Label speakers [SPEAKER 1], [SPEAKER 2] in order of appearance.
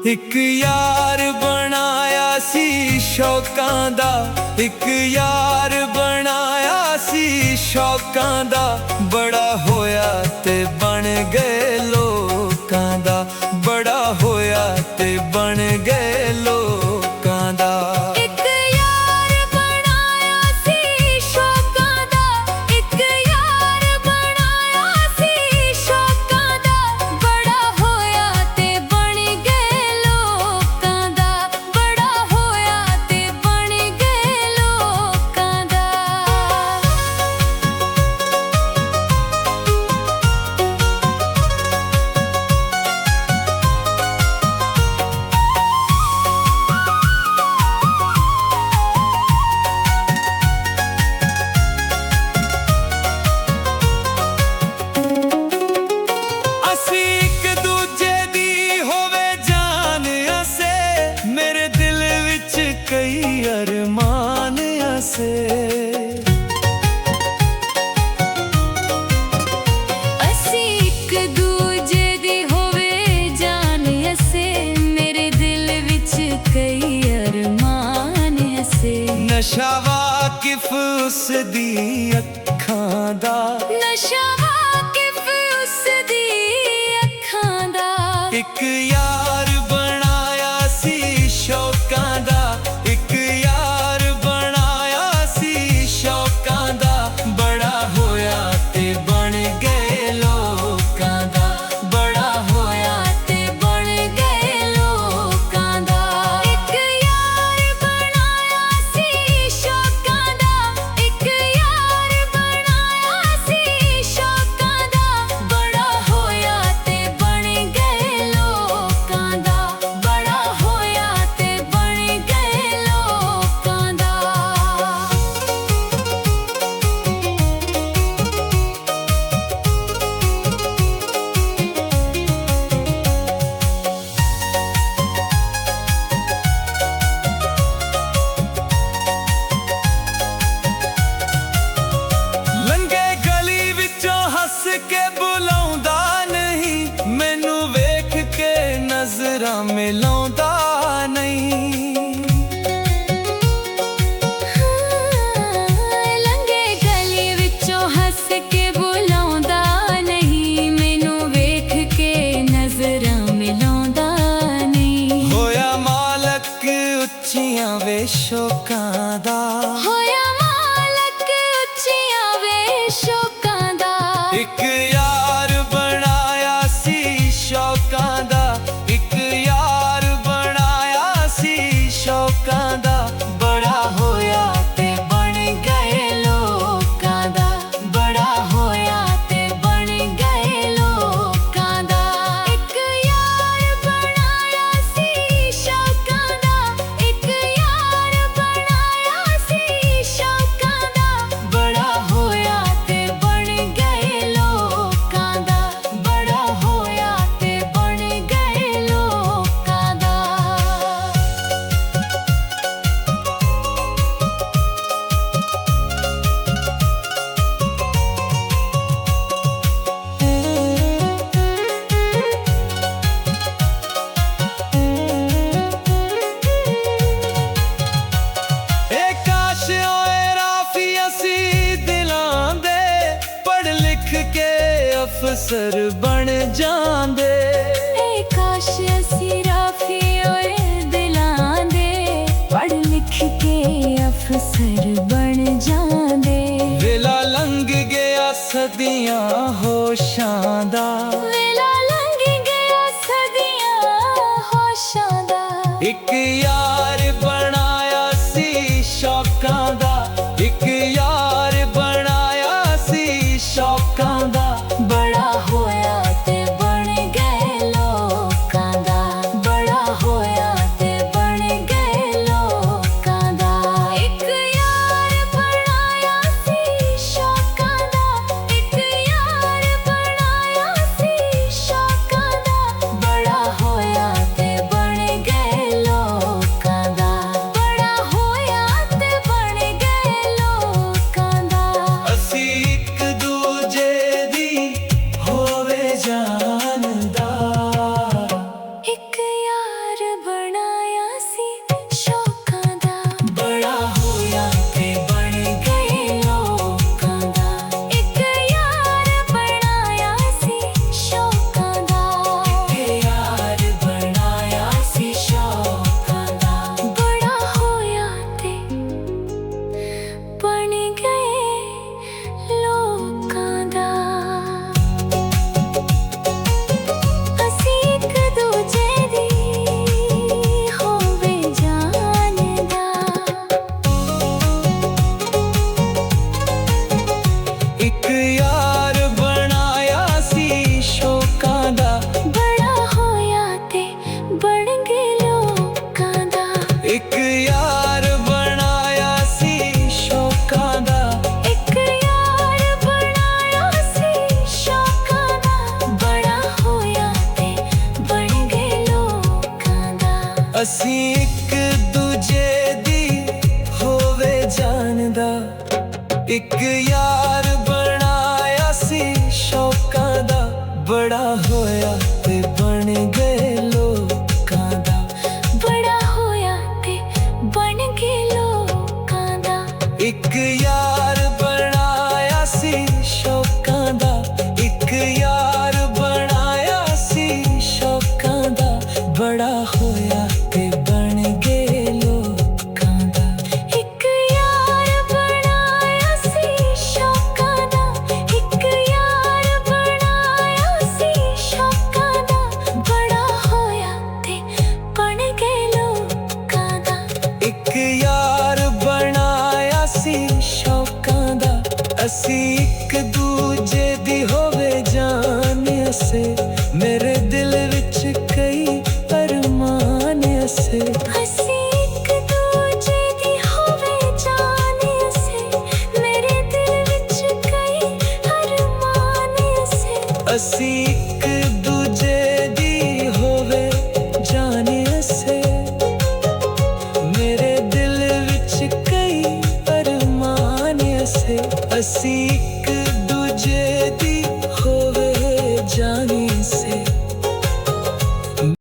[SPEAKER 1] ਇੱਕ ਯਾਰ ਬਣਾਇਆ ਸੀ ਸ਼ੌਕਾਂ ਦਾ, ਇੱਕ ਯਾਰ ਬਣਾਇਆ ਸੀ ਸ਼ੌਕਾਂ ਦਾ। ਬੜਾ ਹੋਇਆ ਤੇ ਬਣ ਗਏ ਲੋਕਾਂ ਦਾ, ਬੜਾ ਹੋਇਆ ਤੇ ਬਣ ਗਏ ਲੋਕਾਂ ਦਾ। ਕਈ ਅਰਮਾਨ ਅਸੇ
[SPEAKER 2] ਅਸੀਂ ਇੱਕ ਦੂਜੇ ਦੀ ਹੋਵੇ ਜਾਨ ਅਸੇ, ਮੇਰੇ ਦਿਲ ਵਿੱਚ ਕਈ ਅਰਮਾਨ ਅਸੇ।
[SPEAKER 1] ਨਸ਼ਾ ਵਾਕਿਫ ਉਸ ਦੀ ਅੱਖਾਂ ਦਾ,
[SPEAKER 2] ਨਸ਼ਾ ਵਾਕਿਫ ਉਸ ਦੀ ਅੱਖਾਂ ਦਾ।
[SPEAKER 1] ਇੱਕ ਯਾਰ ਬਣਾਇਆ ਸੀ ਸ਼ੌਕਾਂ ਦਾ, ਇੱਕ ਯਾਰ ਬਣਾਇਆ ਸੀ ਸ਼ੌਕਾਂ ਦਾ। ਬੜਾ ਹੋਇਆ ਤੇ ਬਣ ਗਏ ਲੋਕਾਂ ਦਾ, ਬੜਾ ਹੋਇਆ ਤੇ ਬਣ ਗਏ ਲੋਕਾਂ ਦਾ।
[SPEAKER 2] ਇੱਕ ਯਾਰ ਬਣਾਇਆ ਸੀ ਸ਼ੌਕਾਂ ਦਾ, ਇੱਕ ਯਾਰ ਬਣਾਇਆ ਸੀ ਸ਼ੌਕਾਂ ਦਾ। ਬੜਾ ਹੋਇਆ ਤੇ ਬਣ ਗਏ ਲੋਕਾਂ ਦਾ, ਬੜਾ ਹੋਇਆ ਤੇ ਬਣ ਗਏ ਲੋਕਾਂ ਦਾ।
[SPEAKER 1] ਲੰਘੇ ਗਲੀ ਵਿੱਚੋਂ ਹੱਸ ਕੇ ਬੁਲਾਉਂਦਾ ਨਹੀਂ, ਮੈਨੂੰ ਵੇਖ ਕੇ ਨਜ਼ਰਾਂ ਮਿਲਾਉਂਦਾ ਨਹੀਂ।
[SPEAKER 2] ਲੰਘੇ ਗਲੀ ਵਿੱਚੋਂ ਹੱਸ ਕੇ ਬੁਲਾਉਂਦਾ ਨਹੀਂ, ਮੈਨੂੰ ਵੇਖ ਕੇ ਨਜ਼ਰਾਂ ਮਿਲਾਉਂਦਾ ਨਹੀਂ।
[SPEAKER 1] ਹੋਇਆ ਮਾਲਕ ਉੱਚੀਆਂ ਵੇ ਸ਼ੌਕਾਂ ਦਾ,
[SPEAKER 2] ਹੋਇਆ ਮਾਲਕ ਉੱਚੀਆਂ ਵੇ ਸ਼ੌਕਾਂ ਦਾ।
[SPEAKER 1] ਇੱਕ ਯਾਰ ਬਣਾਇਆ ਸੀ ਸ਼ੌਕਾਂ ਦਾ, ਇੱਕ ਯਾਰ ਬਣਾਇਆ ਸੀ ਸ਼ੌਕਾਂ ਦਾ। ਬੜਾ ਹੋਇਆ ਤੇ ਬਣ ਗਏ ਲੋਕਾਂ ਦਾ, ਬੜਾ ਹੋਇਆ ਤੇ ਬਣ ਗਏ ਲੋਕਾਂ ਦਾ।
[SPEAKER 2] ਇੱਕ ਯਾਰ ਬਣਾਇਆ ਸੀ ਸ਼ੌਕਾਂ ਦਾ, ਇੱਕ ਯਾਰ ਬਣਾਇਆ ਸੀ ਸ਼ੌਕਾਂ ਦਾ।
[SPEAKER 1] ਬੜਾ ਹੋਇਆ
[SPEAKER 2] ਤੇ ਬਣ ਗਏ ਲੋਕਾਂ ਦਾ, ਬੜਾ ਹੋਇਆ ਤੇ ਬਣ ਗਏ ਲੋਕਾਂ ਦਾ।
[SPEAKER 1] ਏ ਕਾਸ਼ ਓਏ ਰਾਫੀ ਅਸੀਂ ਦਿਲਾਂ ਦੇ, ਪੜ੍ਹ ਲਿਖ ਕੇ ਅਫਸਰ ਬਣ ਜਾਂਦੇ।
[SPEAKER 2] ਏ ਕਾਸ਼ ਅਸੀਂ ਰਾਫੀ ਓਏ ਦਿਲਾਂ ਦੇ, ਪੜ੍ਹ ਲਿਖ ਕੇ ਅਫਸਰ ਬਣ ਜਾਂਦੇ।
[SPEAKER 1] ਵੇਲਾ ਲੰਘ ਗਿਆ ਸਦੀਆਂ ਹੋਸ਼ਾਂ ਦਾ,
[SPEAKER 2] ਵੇਲਾ ਲੰਘ ਗਿਆ ਸਦੀਆਂ ਹੋਸ਼ਾਂ ਦਾ।
[SPEAKER 1] ਇੱਕ ਯਾਰ ਬਣਾਇਆ ਸੀ ਸ਼ੌਕਾਂ ਦਾ, ਇੱਕ ਯਾਰ ਬਣਾਇਆ ਸੀ ਸ਼ੌਕਾਂ ਦਾ।
[SPEAKER 2] ਬੜਾ ਹੋਇਆ ਤੇ ਬਣ ਗਏ ਲੋਕਾਂ ਦਾ, ਬੜਾ ਹੋਇਆ ਤੇ ਬਣ ਗਏ ਲੋਕਾਂ ਦਾ। ਇੱਕ ਯਾਰ ਬਣਾਇਆ ਸੀ ਸ਼ੌਕਾਂ ਦਾ, ਇੱਕ ਯਾਰ ਬਣਾਇਆ ਸੀ ਸ਼ੌਕਾਂ ਦਾ। ਬੜਾ ਹੋਇਆ ਤੇ ਬਣ ਗਏ ਲੋਕਾਂ
[SPEAKER 1] ਅਸੀਂ ਇੱਕ ਦੂਜੇ ਦੀ ਹੋਵੇ ਜਾਣਦਾ। ਇੱਕ ਯਾਰ ਬਣਾਇਆ ਸੀ ਸ਼ੌਕਾਂ ਦਾ, ਬੜਾ ਹੋਇਆ ਤੇ ਬਣ ਗਏ ਲੋਕਾਂ ਦਾ।
[SPEAKER 2] ਬੜਾ ਹੋਇਆ ਤੇ ਬਣ ਗਏ ਲੋਕਾਂ ਦਾ।
[SPEAKER 1] ਇੱਕ ਯਾਰ ਬਣਾਇਆ ਸੀ ਸ਼ੌਕਾਂ ਦਾ, ਇੱਕ ਯਾਰ ਬਣਾਇਆ ਸੀ ਸ਼ੌਕਾਂ ਦਾ, ਬੜਾ ਹੋਇਆ